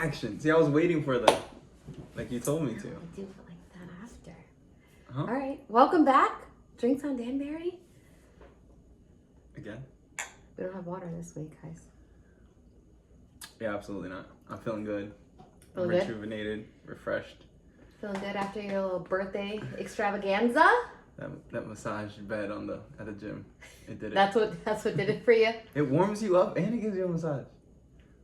action. See, I was waiting for the, like you told me to. I do it like that after. Huh? All right. Welcome back. Drinks on Danberry. Again? We don't have water this week, guys. Yeah, absolutely not. I'm feeling good. Feeling good? Rejuvenated, refreshed. Feeling good after your little birthday extravaganza? That massage bed at the gym, it did it. That's what did it for you? It warms you up and it gives you a massage.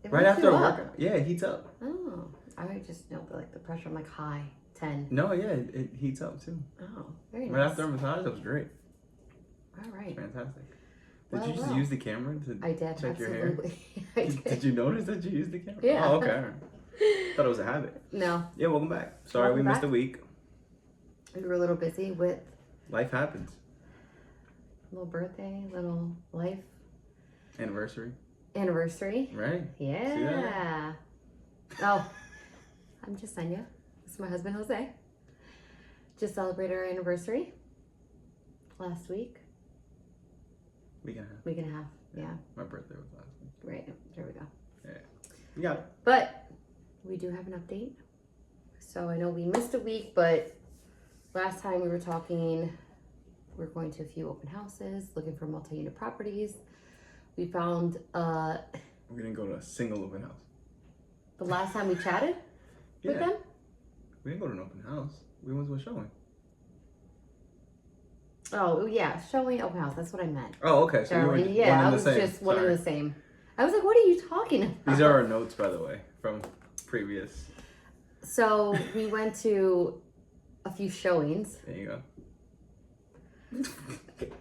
It Right wakes after you a up. workout. Yeah, it heats up. Oh, I just know the pressure. I'm like high 10. No, yeah, it heats up too. Oh, very nice. Right after a massage, that was great. All right. Fantastic. Well, Did you just use the camera to I did. check your hair? Absolutely. I did. Did you notice that you used the camera? Yeah. Oh, okay. Thought it was a habit. No, Yeah, welcome back. Sorry Welcome we missed back. a week. we were a little busy with Life happens. little birthday, little life Anniversary, anniversary. right? Yeah. Oh, I'm just on you. This is my husband, Jose. Just celebrated our anniversary last week. Week and a half. Week and a half. Yeah. My birthday was last week. Right. There we go. Yeah. You got it. But we do have an update. So I know we missed a week, but last time we were talking, we were going to a few open houses, looking for multi-unit properties. We found We didn't go to a single open house. the last time we chatted with them. We didn't go to an open house. We went to a showing. Oh yeah, showing open house. That's what I meant. Oh, okay. So Showing. you were Yeah, I one and was the same. just one Sorry. and the same. I was like, what are you talking about? These are our notes, by the way, from previous. So we went to a few showings. There you go.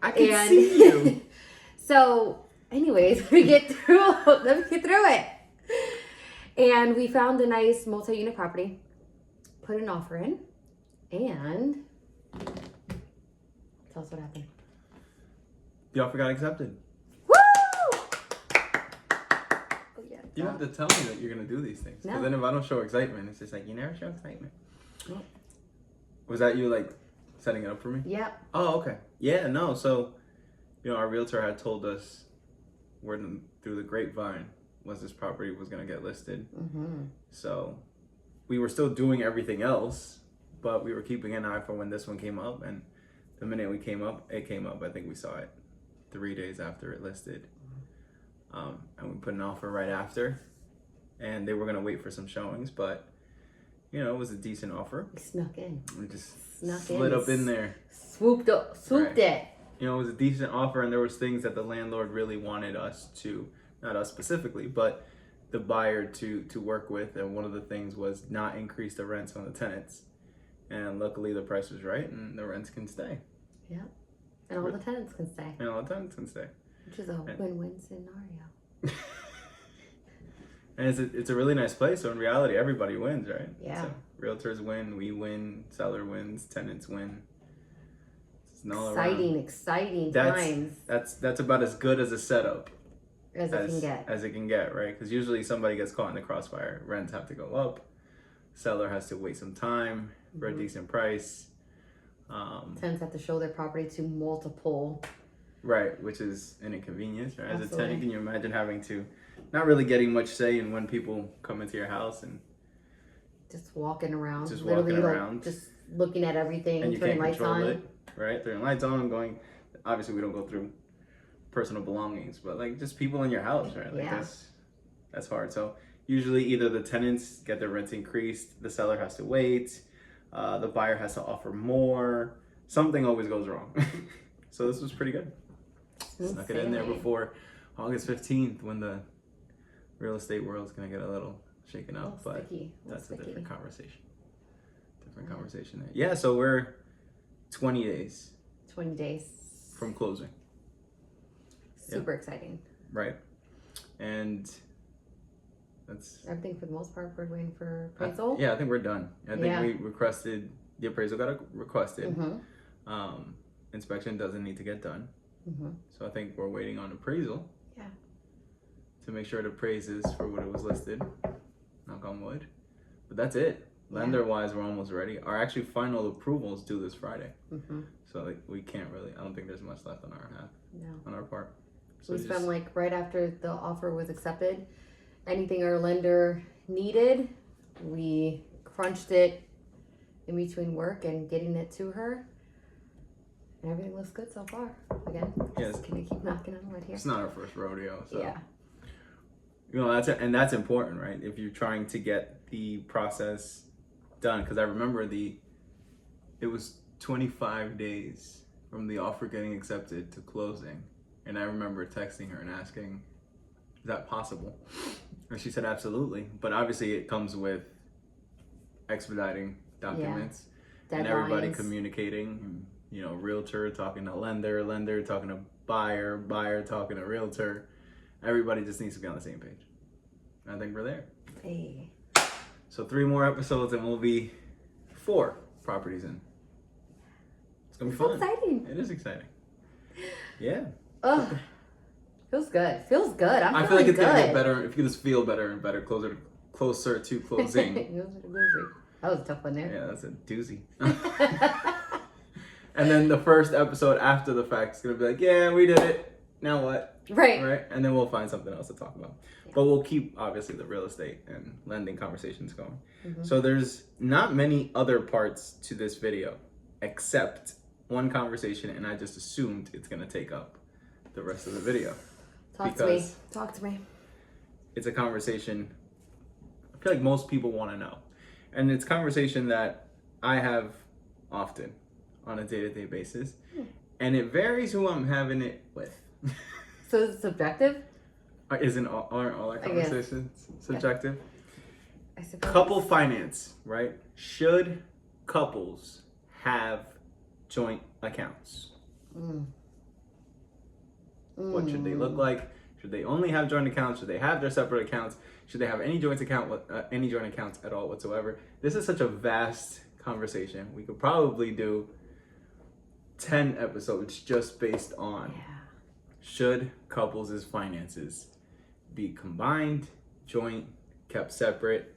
I can And see you. so, anyways, we get through. Let me get through it. And we found a nice multi-unit property, put an offer in, and tell us what happened. The offer got accepted. Woo! Oh yeah. You don't have to tell me that you're gonna do these things. No. Because then if I don't show excitement, it's just like you never show excitement. Nope. Was that you like setting it up for me? Yep. Oh, okay. Yeah, no. So, our realtor had told us through the grapevine was this property was gonna get listed. Mm-hmm. So, we were still doing everything else, but we were keeping an eye for when this one came up. And the minute it came up. I think we saw it 3 days after it listed. And we put an offer right after, and they were gonna wait for some showings, but it was a decent offer. We snuck in. We just Snuck slid in. up in there. Swooped Right. it. It was a decent offer, and there was things that the landlord really wanted us to, not us specifically, but the buyer to work with. And one of the things was not increase the rents on the tenants. And luckily the price was right, and the rents can stay. Yeah. And all the tenants can stay, And all the tenants can stay. which is a win-win scenario. And it's a really nice place. So in reality, everybody wins, right? Yeah. So realtors win, we win, seller wins, tenants win. It's an all around. Exciting That's- times That's about as good as a setup as it can get. as it can get, right? Because usually somebody gets caught in the crossfire. Rents have to go up. Seller has to wait some time for a decent price. Tenants have to show their property to multiple. Right, which is an inconvenience, right? As a Absolutely. tenant, can you imagine having to not really getting much say in when people come into your house and Just walking around. Just literally, walking like, around. just looking at everything, and you turning can't lights control on. it, right? Turning lights on and going. Obviously, we don't go through personal belongings, but like just people in your house, right? Like Yeah. that's hard. So usually, either the tenants get their rents increased, the seller has to wait, the buyer has to offer more. Something always goes wrong. So this was pretty good. Smooth Snuck it in there sailing. before August 15th when the real estate world's gonna get a little shaken A up, little but sticky. that's a sticky. different conversation. Conversation there. Yeah, so we're 20 days 20 days. from closing, Super exciting. right? And that's Everything for the most part, we're waiting for appraisal. yeah, I think we're done. I think Yeah. we requested the appraisal got requested. Mm-hmm. Inspection doesn't need to get done, Mm-hmm. so I think we're waiting on appraisal. Yeah. To make sure it appraises for what it was listed. Knock on wood. But that's it. Yeah. Lender wise, we're almost ready. Our actually final approval is due this Friday. Mm-hmm. So like we can't really, I don't think there's much left on our half, No. on our part. So We spent like right after the offer was accepted, anything our lender needed. We crunched it in between work and getting it to her. And everything looks good so far. Again, Yes. just gonna keep knocking on wood here. It's not our first rodeo, so Yeah. you know that's important, right? If you're trying to get the process done, because I remember it was 25 days from the offer getting accepted to closing, and I remember texting her and asking, "Is that possible?" And she said, "Absolutely," but obviously it comes with expediting documents and everybody Deadlines. communicating. You know, realtor talking to lender, lender talking to buyer, buyer talking to realtor. Everybody just needs to be on the same page. I think we're there. Hey. So 3 more episodes and we'll be 4 properties in. It's gonna be So fun. exciting. It is exciting. Yeah. Ugh. Feels good. Feels good. I feel like it's gonna get better if you just feel better and better, closer to closing. That was a tough one there. Yeah, that's a doozy. And then the first episode after the fact is gonna be like, yeah, we did it. Now what? Right. Right? And then we'll find something else to talk about. Yeah. But we'll keep obviously the real estate and lending conversations going. Mm-hmm. So there's not many other parts to this video except one conversation, and I just assumed it's gonna take up the rest of the video. Talk to me. It's a conversation I feel like most people want to know. And it's a conversation that I have often on a day-to-day basis. And it varies who I'm having it with. So is it subjective? Aren't all our conversations subjective? I suppose. Couple finance, right? Should couples have joint accounts? What should they look like? Should they only have joint accounts? Should they have their separate accounts? Should they have any joint accounts at all whatsoever? This is such a vast conversation. We could probably do 10 episodes just based on should couples' finances be combined, joint, kept separate,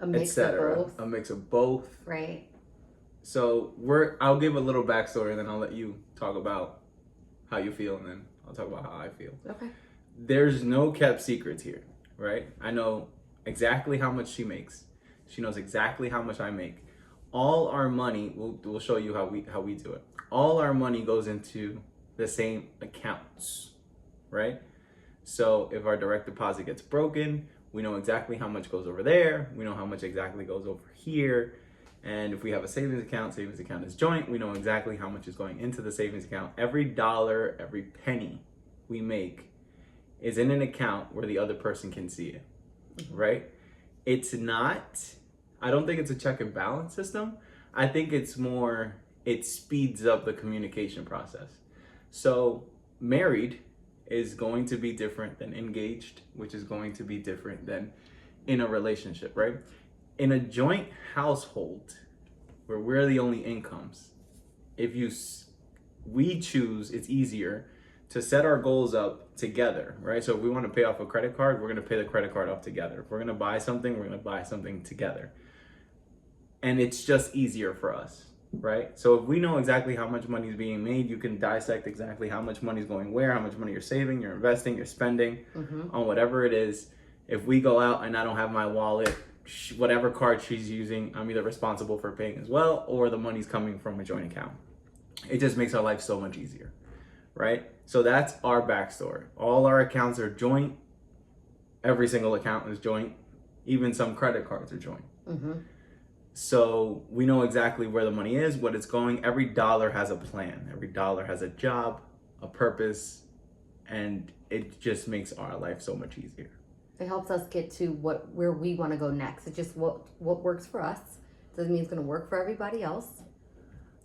etc. A mix of both. Right. So I'll give a little backstory and then I'll let you talk about how you feel and then I'll talk about how I feel. Okay. There's no kept secrets here, right? I know exactly how much she makes. She knows exactly how much I make. All our money, we'll show you how we do it. All our money goes into the same accounts, right? So if our direct deposit gets broken, we know exactly how much goes over there. We know how much exactly goes over here. And if we have a savings account is joint. We know exactly how much is going into the savings account. Every dollar, every penny we make is in an account where the other person can see it, right? It's not, I don't think it's a check and balance system. I think it's more, it speeds up the communication process. So married is going to be different than engaged, which is going to be different than in a relationship, right? In a joint household where we're the only incomes, we choose, it's easier to set our goals up together, right? So if we want to pay off a credit card, we're going to pay the credit card off together. If we're going to buy something, we're going to buy something together. And it's just easier for us, right? So if we know exactly how much money is being made, you can dissect exactly how much money is going where, how much money you're saving, you're investing, you're spending on whatever it is. If we go out and I don't have my wallet, whatever card she's using, I'm either responsible for paying as well, or the money's coming from a joint account. It just makes our life so much easier, right? So that's our backstory. All our accounts are joint. Every single account is joint. Even some credit cards are joint. So we know exactly where the money is, what it's going. Every dollar has a plan. Every dollar has a job, a purpose, and it just makes our life so much easier. It helps us get to where we want to go next. It's just what works for us. Doesn't mean it's going to work for everybody else.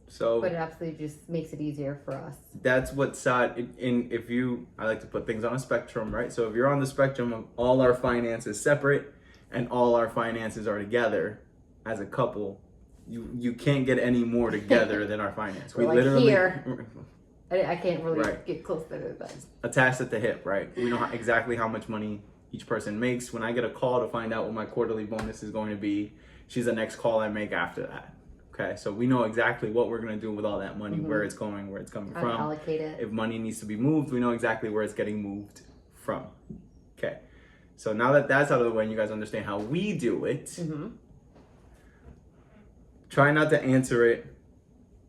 So, but it absolutely just makes it easier for us. That's what side I like to put things on a spectrum, right? So if you're on the spectrum of all our finances separate and all our finances are together as a couple, you can't get any more together than our finance. We literally here. I can't really get close to it, but attached at the hip, right? We know exactly how much money each person makes. When I get a call to find out what my quarterly bonus is going to be, she's the next call I make after that. Okay, so we know exactly what we're going to do with all that money, where it's going, where it's coming from. Allocate it. If money needs to be moved, we know exactly where it's getting moved from. Okay, So now that that's out of the way and you guys understand how we do it, Mm-hmm. try not to answer it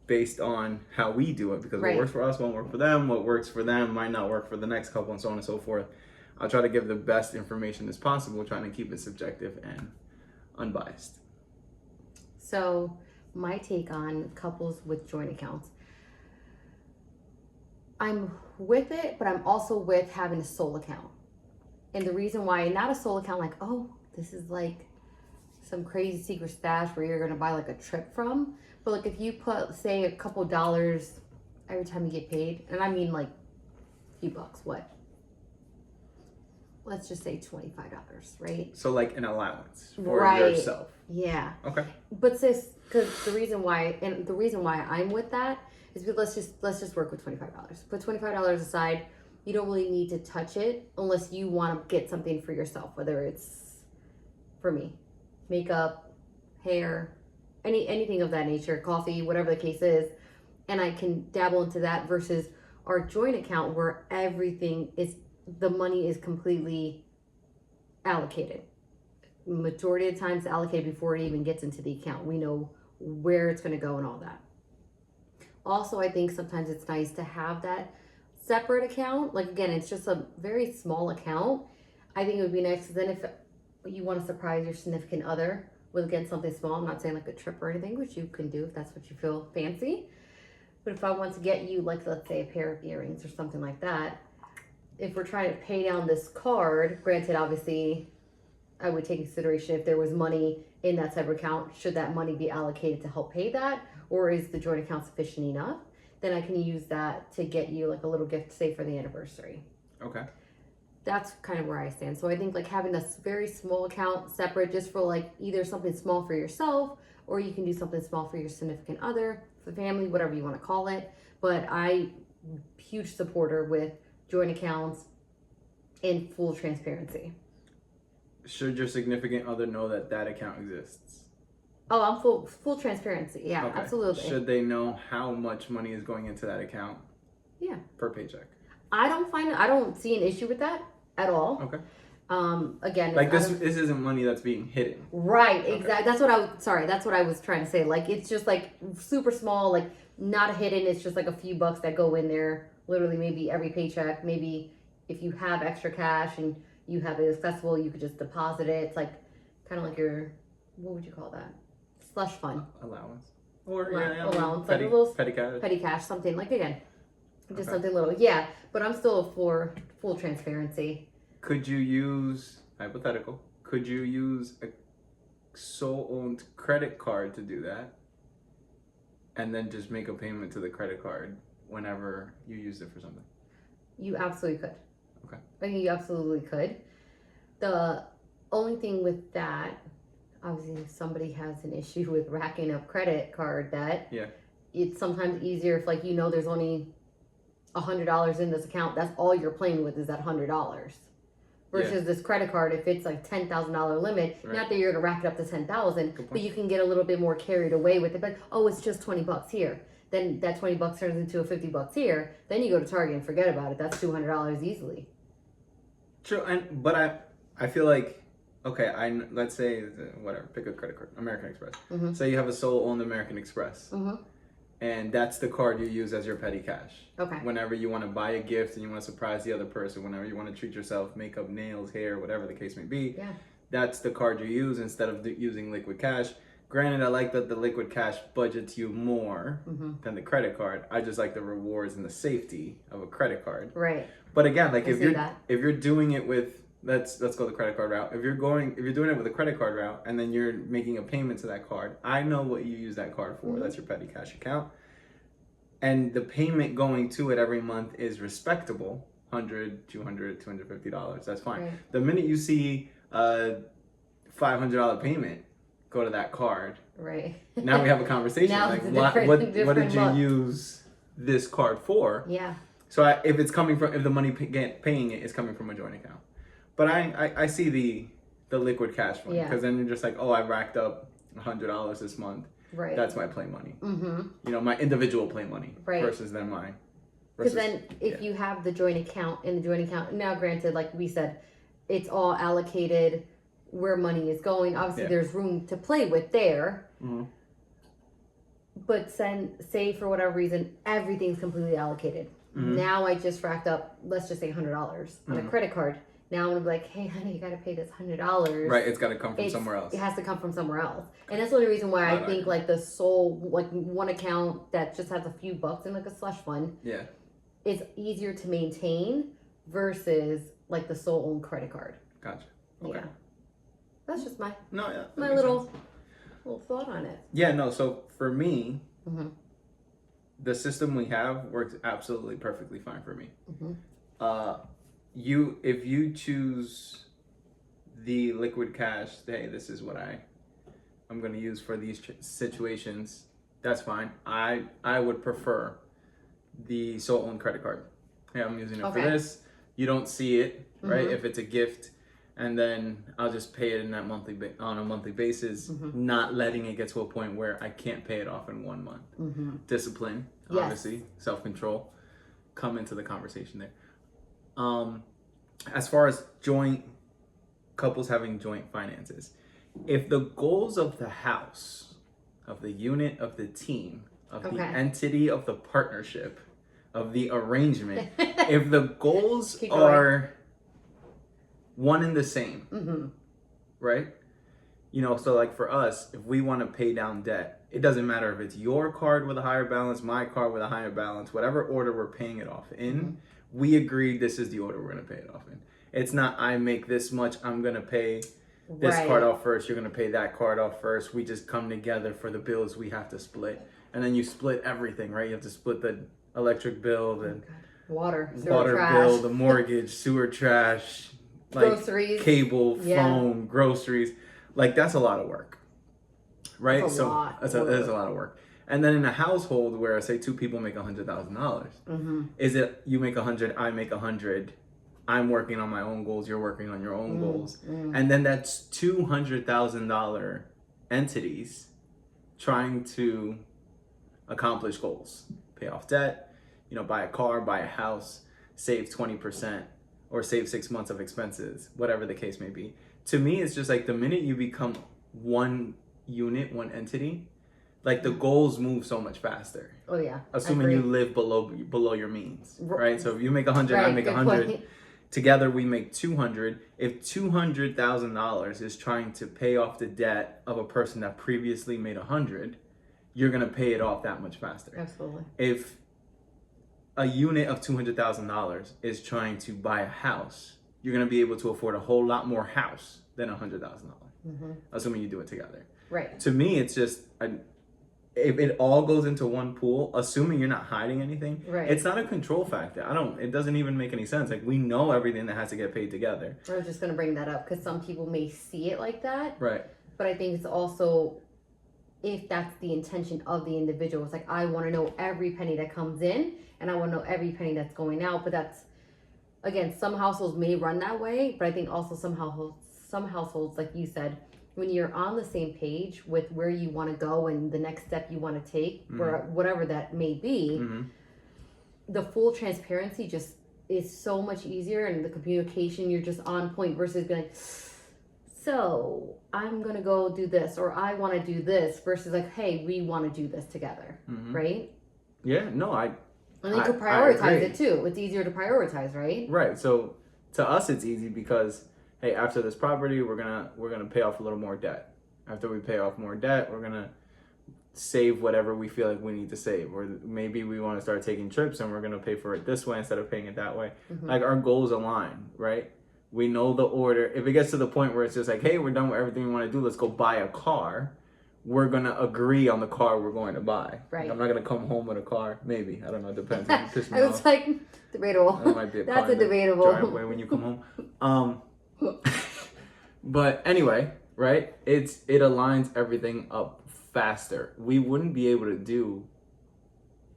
based on how we do it, because Right. what works for us won't work for them. What works for them might not work for the next couple, and so on and so forth. I'll try to give the best information as possible, trying to keep it subjective and unbiased. So my take on couples with joint accounts. I'm with it, but I'm also with having a sole account. And the reason why, not a sole account like, oh, this is like some crazy secret stash where you're going to buy like a trip from. But like if you put, say, a couple dollars every time you get paid, and I mean like a few bucks, what? Let's just say $25, right? So like an allowance for Right. yourself. Yeah. Okay. But sis, because the reason why I'm with that is because let's just work with $25. Put $25 aside. You don't really need to touch it unless you want to get something for yourself, whether it's, for me, makeup, hair, anything of that nature, coffee, whatever the case is, and I can dabble into that versus our joint account where the money is completely allocated. Majority of the times allocated before it even gets into the account. We know where it's going to go and all that. Also, I think sometimes it's nice to have that separate account. Like again, it's just a very small account. I think it would be nice because then if you want to surprise your significant other with again something small, I'm not saying like a trip or anything, which you can do if that's what you feel fancy. But if I want to get you like let's say a pair of earrings or something like that, if we're trying to pay down this card, granted obviously I would take consideration if there was money in that separate account, should that money be allocated to help pay that, or is the joint account sufficient enough? Then I can use that to get you like a little gift, say for the anniversary. Okay. That's kind of where I stand. So I think like having a very small account separate just for like either something small for yourself, or you can do something small for your significant other, for family, whatever you want to call it. But I huge supporter with joint accounts and full transparency. Should your significant other know that that account exists? Oh, I'm full transparency. Yeah, Okay. absolutely. Should they know how much money is going into that account? Yeah. Per paycheck. I don't see an issue with that at all. Okay. Again, like this isn't money that's being hidden. Right. Okay. Exactly. That's what I was trying to say. Like it's just like super small, like not hidden. It's just like a few bucks that go in there. Literally, maybe every paycheck. Maybe if you have extra cash and you have it accessible, you could just deposit it. It's like kind of like your, what would you call that? Slush fund. Allowance. Or allowance. Petty, like a little petty cash. something like again. Just Okay. something little. Yeah. But I'm still for full transparency. Could you use, hypothetical, could you use a sole-owned credit card to do that? And then just make a payment to the credit card whenever you use it for something? You absolutely could. Okay. I think you absolutely could. The only thing with that, obviously, if somebody has an issue with racking up credit card debt, Yeah. It's sometimes easier if, like, there's only $100 in this account. That's all you're playing with is that $100. Versus this credit card, if it's like $10,000 limit, Right. not that you're gonna rack it up to 10,000, Good point. but you can get a little bit more carried away with it. But oh, it's just $20 here. Then that $20 turns into a $50 here. Then you go to Target and forget about it. That's $200 easily. True, but I feel like, okay, let's say, whatever, pick a credit card, American Express. Mm-hmm. Say you have a sole-owned American Express. Mm-hmm. And that's the card you use as your petty cash. Okay. Whenever you want to buy a gift and you want to surprise the other person, whenever you want to treat yourself, makeup, nails, hair, whatever the case may be, Yeah. that's the card you use instead of using liquid cash. Granted, I like that the liquid cash budgets you more Mm-hmm. than the credit card. I just like the rewards and the safety of a credit card. Right. But again, like I if see that. you're doing it with let's go the credit card route. If you're doing it with a credit card route and then you're making a payment to that card, I know what you use that card for. Mm-hmm. That's your petty cash account. And the payment going to it every month is respectable. $100, $200, $250. That's fine. Right. The minute you see a $500 payment go to that card, Right. now we have a conversation. Now like, it's a what different did you look. use this card for? Yeah. So if the money paying it is coming from a joint account, but I see the liquid cash one, Yeah. because then you're just like, oh, I racked up $100 this month. Right. That's my play money. Mm-hmm. My individual play money Right. versus then my. Because then if you have the joint account, now granted, like we said, it's all allocated where money is going. Obviously, there's room to play with there. Mm-hmm. But say for whatever reason, everything's completely allocated. Mm-hmm. Now I just racked up, let's just say $100 on a credit card. Now I'm gonna be like, hey, honey, you gotta pay this $100. Right, it's gotta come from somewhere else. It has to come from somewhere else, and that's the only reason why I think like the sole, like one account that just has a few bucks in like a slush fund, is easier to maintain versus like the sole owned credit card. Gotcha. Okay. Yeah, that's just my my little thought on it. Yeah, no. So for me, the system we have works absolutely perfectly fine for me. If you choose the liquid cash, hey, this is what I'm going to use for these situations, that's fine. I would prefer the sole owned credit card. Hey, I'm using it for this. You don't see it, right? If it's a gift, and then I'll just pay it in that on a monthly basis, not letting it get to a point where I can't pay it off in 1 month. Discipline, obviously, self-control, come into the conversation there. As far as couples having joint finances, if the goals of the house, of the unit, of the team, of the entity, of the partnership, of the arrangement, if the goals are one and the same, right? You know, so like for us, if we want to pay down debt, it doesn't matter if it's your card with a higher balance, my card with a higher balance, whatever order we're paying it off in, we agreed this is the order we're going to pay it off in. It's not I make this much, I'm going to pay this card off first, you're going to pay that card off first. We just come together for the bills we have to split. And then you split everything, right? You have to split the electric bill, the water bill, the mortgage, sewer, trash, like groceries, cable, phone, groceries. Like that's a lot of work, right? That's a lot of work. And then in a household where say two people make $100,000, is it you make 100, I make 100, I'm working on my own goals, you're working on your own goals, and then that's $200,000 entities trying to accomplish goals, pay off debt, you know, buy a car, buy a house, save 20%, or save 6 months of expenses, whatever the case may be. To me, it's just like the minute you become one unit, one entity, like the goals move so much faster. Oh yeah. Assuming you live below your means, right? So if you make 100, I make 100. Together we make 200. If $200,000 is trying to pay off the debt of a person that previously made 100, you're gonna pay it off that much faster. Absolutely. If a unit of $200,000 is trying to buy a house, you're gonna be able to afford a whole lot more house than $100,000, assuming you do it together. Right. To me, it's just if it all goes into one pool, assuming you're not hiding anything, it's not a control factor. It doesn't even make any sense. Like we know everything that has to get paid together. I was just gonna bring that up because some people may see it like that. Right. But I think it's also if that's the intention of the individual. It's like I want to know every penny that comes in and I want to know every penny that's going out. But that's again, some households may run that way, but I think also some households, like you said, when you're on the same page with where you want to go and the next step you want to take, or whatever that may be, the full transparency just is so much easier, and the communication, you're just on point versus being like, so I'm going to go do this, or I want to do this, versus like, hey, we want to do this together, right? Yeah, no, And then you can prioritize it too. It's easier to prioritize, right? Right. So to us, it's easy because, hey, after this property, we're gonna pay off a little more debt. After we pay off more debt, we're gonna save whatever we feel like we need to save. Or maybe we want to start taking trips and we're gonna pay for it this way instead of paying it that way. Like our goals align, right? We know the order. If it gets to the point where it's just like, hey, we're done with everything we want to do, let's go buy a car. We're gonna agree on the car we're going to buy. Right. Like, I'm not gonna come home with a car. Maybe, I don't know. It depends. I was like, debatable. That might be a That's a debatable driveway when you come home. But anyway, right? It aligns everything up faster. We wouldn't be able to do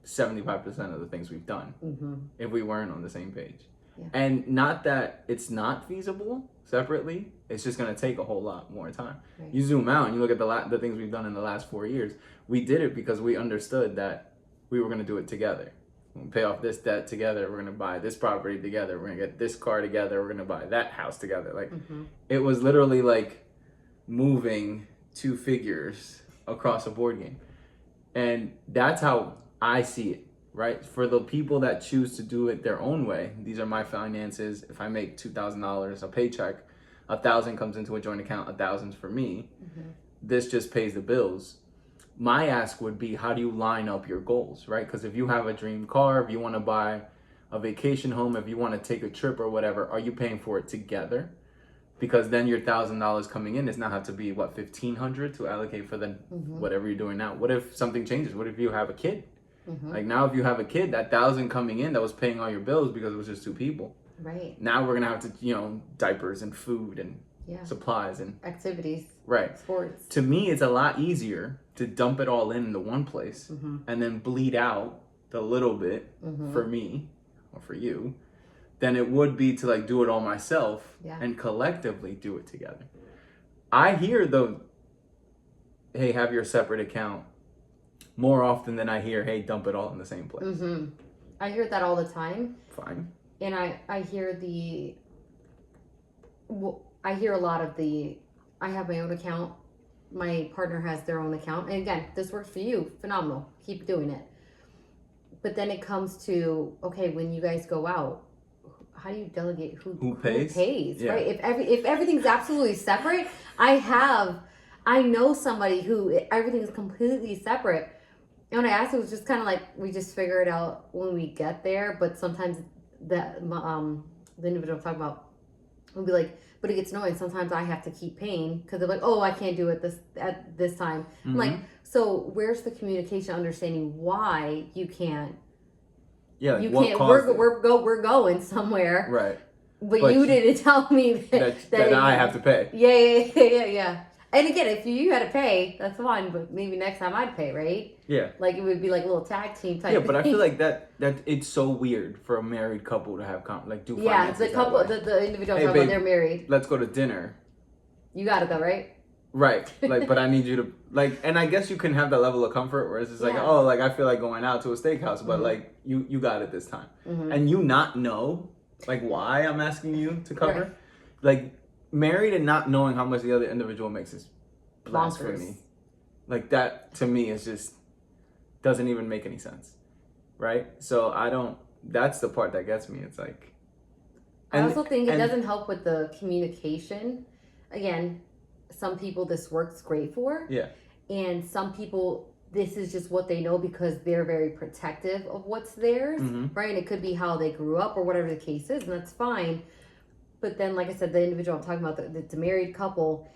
75% of the things we've done if we weren't on the same page. Yeah. And not that it's not feasible separately, it's just going to take a whole lot more time. Right. You zoom out and you look at the things we've done in the last 4 years. We did it because we understood that we were going to do it together. We'll pay off this debt together. We're gonna buy this property together. We're gonna get this car together. We're gonna buy that house together. Like it was literally like moving two figures across a board game, and that's how I see it. Right? For the people that choose to do it their own way, these are my finances. If I make $2,000 a paycheck, 1,000 comes into a joint account, 1,000's for me. This just pays the bills. My ask would be, how do you line up your goals, right? Because if you have a dream car, if you want to buy a vacation home, if you want to take a trip or whatever, are you paying for it together? Because then your $1,000 coming in does not have to be what, $1,500 to allocate for the whatever you're doing now. What if something changes? What if you have a kid? Like now, if you have a kid, that 1,000 coming in that was paying all your bills because it was just two people. Right. Now we're gonna have to, diapers and food and supplies and activities. Right. Sports. To me, it's a lot easier to dump it all into one place and then bleed out the little bit for me or for you than it would be to like do it all myself and collectively do it together. I hear hey, have your separate account more often than I hear, hey, dump it all in the same place. I hear that all the time. Fine. And I hear I hear a lot of I have my own account. My partner has their own account. And again, this works for you. Phenomenal. Keep doing it. But then it comes to, okay, when you guys go out, how do you delegate who pays? Who pays, right? If everything's absolutely separate, I know somebody who everything is completely separate. And when I asked, it was just kind of like, we just figure it out when we get there. But sometimes the individual I'm talking about will be like, but it gets annoying. Sometimes I have to keep paying because they're like, oh, I can't do it at this time. I'm like, so where's the communication, understanding why you can't? Yeah, you can't. We're going somewhere. Right. But you didn't tell me that I have to pay. Yeah. And again, if you had to pay, that's fine. But maybe next time I'd pay, right? Yeah. Like it would be like a little tag team type. Yeah, but I feel like that it's so weird for a married couple to have do. Yeah, the couple, the individual talking about they're married. Let's go to dinner. You got it though, right? Right. Like, but I need you to and I guess you can have that level of comfort where it's just like, oh, like I feel like going out to a steakhouse, but like you got it this time, and you not know like why I'm asking you to cover, right. Like. Married and not knowing how much the other individual makes is blasphemy. Like that to me is just doesn't even make any sense, right? So that's the part that gets me. It's like I also think it doesn't help with the communication. Again, some people this works great for. Yeah. And some people this is just what they know because they're very protective of what's theirs, right? And it could be how they grew up or whatever the case is, and that's fine. But then, like I said, the individual I'm talking about, it's a married couple,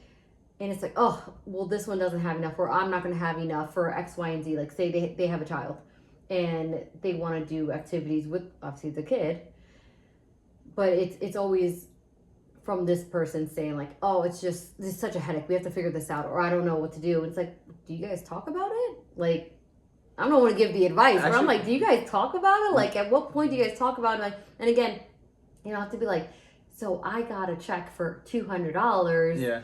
and it's like, oh, well, this one doesn't have enough, or I'm not going to have enough for X, Y, and Z. Like, say they have a child, and they want to do activities with, obviously, the kid. But it's always from this person saying, like, oh, this is such a headache. We have to figure this out, or I don't know what to do. And it's like, do you guys talk about it? Like, I don't want to give the advice, but I'm like, do you guys talk about it? Like, at what point do you guys talk about it? Like, and again, you don't have to be like, so I got a check for $200. Yeah.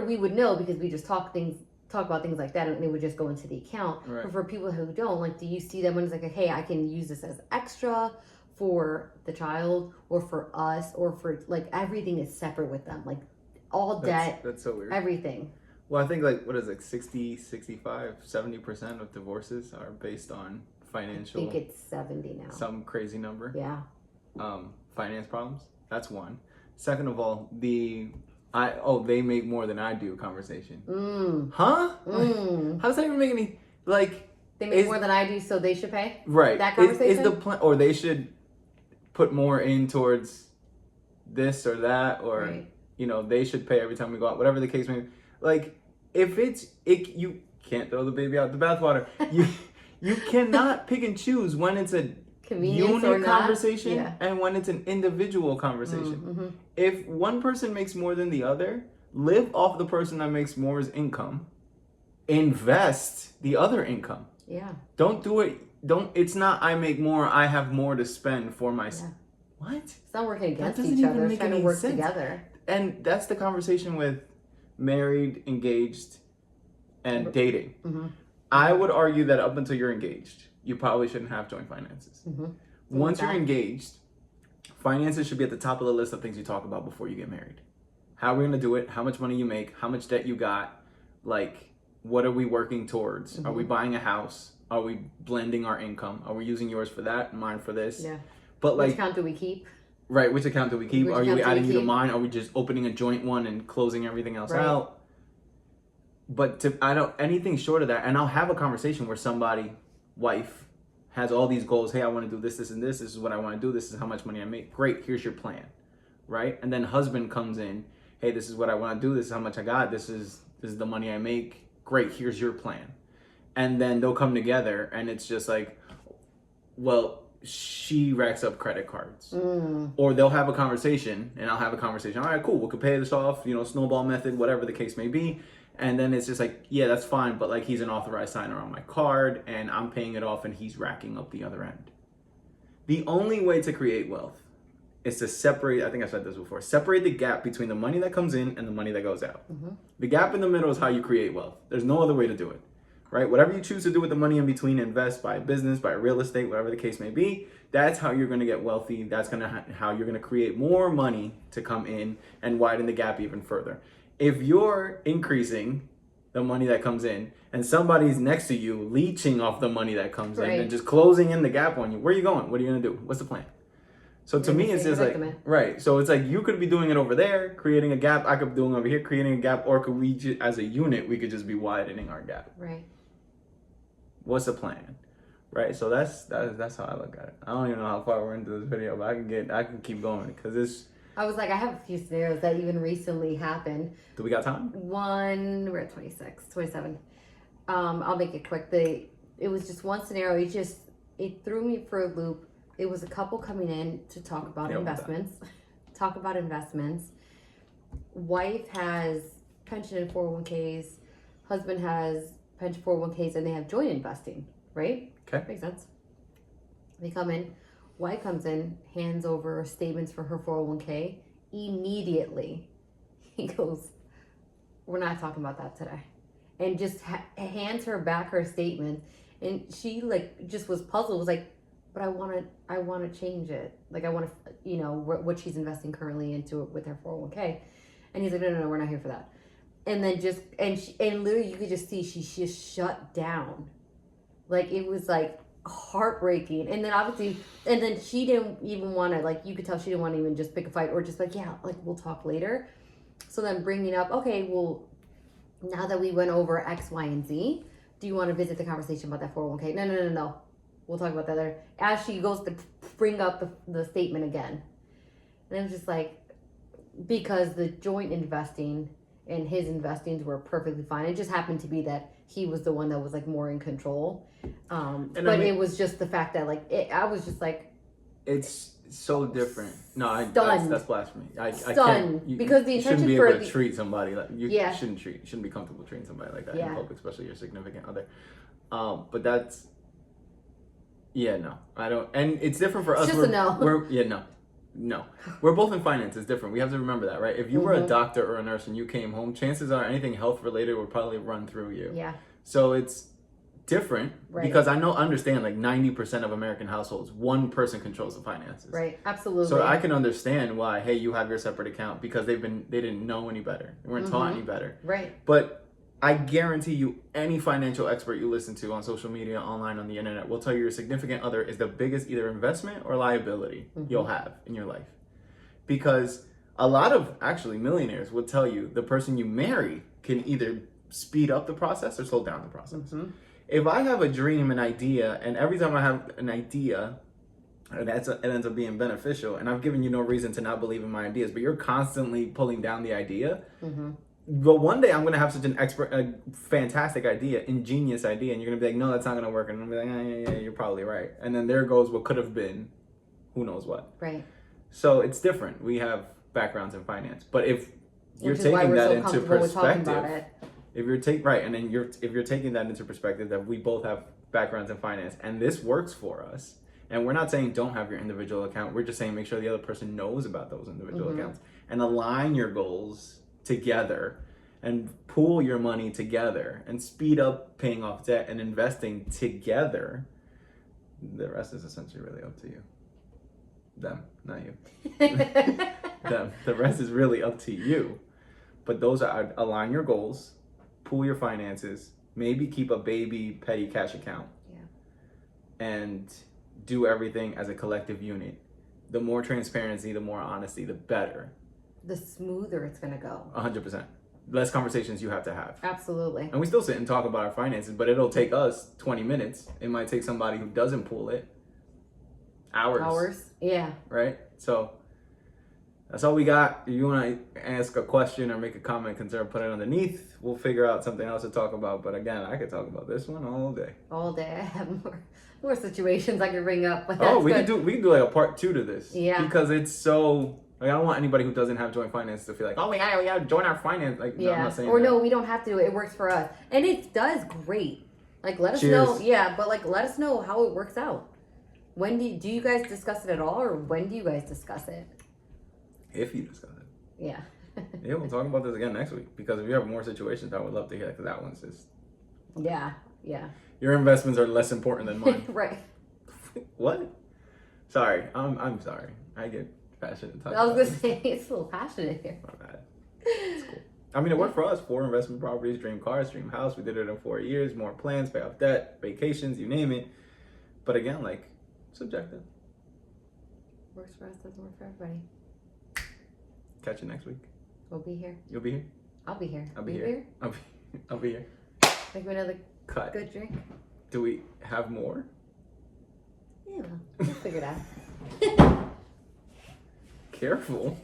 We would know because we just talk about things like that, and it would just go into the account. Right. But for people who don't, like, do you see them when it's like, hey, I can use this as extra for the child or for us or for like everything is separate with them, like all debt. That's so weird. Everything. Well, I think like what is it, 60, 65, 70% of divorces are based on financial. I think it's 70 now. Some crazy number. Yeah. Finance problems. That's one. Second of all, they make more than I do conversation. Huh? Like, how does that even make any like? They make more than I do, so they should pay. Right. That conversation is the plan, or they should put more in towards this or that, or they should pay every time we go out. Whatever the case may be. Like, if you can't throw the baby out the bathwater. You cannot pick and choose when it's a unit conversation and when it's an individual conversation. If one person makes more than the other, live off the person that makes more's income. Invest the other income. Yeah. Don't do it. It's not I make more, I have more to spend for myself. Yeah. What? It's not working against each other. It's trying to work together. And that's the conversation with married, engaged, and dating. I would argue that up until you're engaged, you probably shouldn't have joint finances. Mm-hmm. Once you're engaged, finances should be at the top of the list of things you talk about before you get married. How are we gonna do it? How much money you make? How much debt you got? Like, what are we working towards? Are we buying a house? Are we blending our income? Are we using yours for that, mine for this? Yeah. But Which account do we keep? Right, which account do we keep? Are you adding you to keep? mine? Are we just opening a joint one and closing everything else out? But I don't anything short of that, and I'll have a conversation where somebody, wife, has all these goals. Hey, I want to do this, this, and this. This is what I want to do. This is how much money I make. Great, here's your plan, right? And then husband comes in. Hey, this is what I want to do. This is how much I got. This is the money I make. Great, here's your plan. And then they'll come together, and it's just like, well, she racks up credit cards. Or they'll have a conversation, and I'll have a conversation. All right, cool. We could pay this off, snowball method, whatever the case may be. And then it's just like, yeah, that's fine. But like, he's an authorized signer on my card, and I'm paying it off, and he's racking up the other end. The only way to create wealth is to separate, I think I said this before, separate the gap between the money that comes in and the money that goes out. The gap in the middle is how you create wealth. There's no other way to do it. Right? Whatever you choose to do with the money in between, invest, buy a business, buy real estate, whatever the case may be, that's how you're going to get wealthy. That's how you're going to create more money to come in and widen the gap even further. If you're increasing the money that comes in and somebody's next to you leeching off the money that comes in and just closing in the gap on you, where are you going? What are you going to do? What's the plan? So to me, it's just like, right. So it's like, you could be doing it over there, creating a gap. I could be doing it over here, creating a gap. Or could we, as a unit, we could just be widening our gap. Right. What's the plan? Right. So that's how I look at it. I don't even know how far we're into this video, but I can keep going because it's. I was like, I have a few scenarios that even recently happened. Do we got time? We're at 26, 27. I'll make it quick. It was just one scenario. It threw me for a loop. It was a couple coming in to talk about investments. Wife has pension and 401ks. Husband has pension 401ks, and they have joint investing, right? Okay. Makes sense. They come in. Wife comes in, hands over statements for her 401k. Immediately, he goes, "We're not talking about that today," and just hands her back her statement. And she just was puzzled. Was like, "But I want to change it. Like I want to, what she's investing currently into it with her 401k." And he's like, "No, we're not here for that." And then and literally you could just see she just shut down. Like it was like heartbreaking. And then obviously, and then she didn't even want to, you could tell she didn't want to even just pick a fight or just we'll talk later. So then bringing up, okay, well, now that we went over X, Y, and Z, do you want to visit the conversation about that 401k? No. We'll talk about that later. As she goes to bring up the statement again. And it was just like, because the joint investing and his investings were perfectly fine. It just happened to be that he was the one that was more in control. It was just the fact that I was just like, it's so different. No, that's blasphemy. I can't, because the intention shouldn't be able to treat somebody like you shouldn't be comfortable treating somebody like that in public, especially your significant other. But that's no, I don't. And it's different for us. Just a no. No, we're both in finance. It's different. We have to remember that, right? If you were a doctor or a nurse and you came home, chances are anything health related would probably run through you. Yeah. So it's different because I understand 90% of American households, one person controls the finances. Right. Absolutely. So I can understand why, hey, you have your separate account because they didn't know any better. They weren't taught any better. Right. But I guarantee you, any financial expert you listen to on social media, online, on the internet, will tell you your significant other is the biggest either investment or liability you'll have in your life. Because a lot of millionaires will tell you the person you marry can either speed up the process or slow down the process. If I have a dream, an idea, and every time I have an idea, it ends up being beneficial, and I've given you no reason to not believe in my ideas, but you're constantly pulling down the idea. But one day I'm going to have such a fantastic idea, ingenious idea, and you're going to be like, no, that's not going to work. And I'm going to be like, yeah, you're probably right. And then there goes what could have been, who knows what. Right. So it's different. We have backgrounds in finance. But if you're taking that into perspective, if you're taking that into perspective that we both have backgrounds in finance and this works for us, and we're not saying don't have your individual account. We're just saying make sure the other person knows about those individual accounts and align your goals together and pool your money together and speed up paying off debt and investing together, The rest is essentially really up to you. Them, not you. Them. The rest is really up to you. But those are align your goals, pool your finances, maybe keep a baby petty cash account. Yeah. And do everything as a collective unit. The more transparency, the more honesty, the better. The smoother it's gonna go. 100%. Less conversations you have to have. Absolutely. And we still sit and talk about our finances, but it'll take us 20 minutes. It might take somebody who doesn't pool it hours. Yeah. Right? So that's all we got. If you want to ask a question or make a comment, concern, put it underneath. We'll figure out something else to talk about. But again, I could talk about this one all day. All day. I have more situations I could bring up. But Oh, we good. could do like a part 2 to this. Yeah. Because it's so like I don't want anybody who doesn't have joint finance to feel like, oh, we gotta join our finance. Like, no, I'm not saying or that. no, we don't have to. It works for us, and it does great. Like, let us Cheers. know. Yeah, but like, let us know how it works out. When do you guys discuss it at all, or when do you guys discuss it? If you discuss it. Yeah. Yeah, we'll talk about this again next week. Because if you have more situations, I would love to hear. Because that one's just. Yeah. Yeah. Your investments are less important than mine. Right. What? Sorry, I'm sorry. I get passionate talking. I was about gonna say it's a little passionate here. My bad. It's cool. I mean, it worked for us. 4 investment properties, dream cars, dream house. We did it in 4 years. More plans, pay off debt, vacations, you name it. But again, like, subjective. Works for us, doesn't work for everybody. Catch you next week. We'll be here. You'll be here. I'll be here. I'll be You here. I'll be here. Make me another Cut. good drink. Do we have more? Yeah, we'll figure it out. Careful.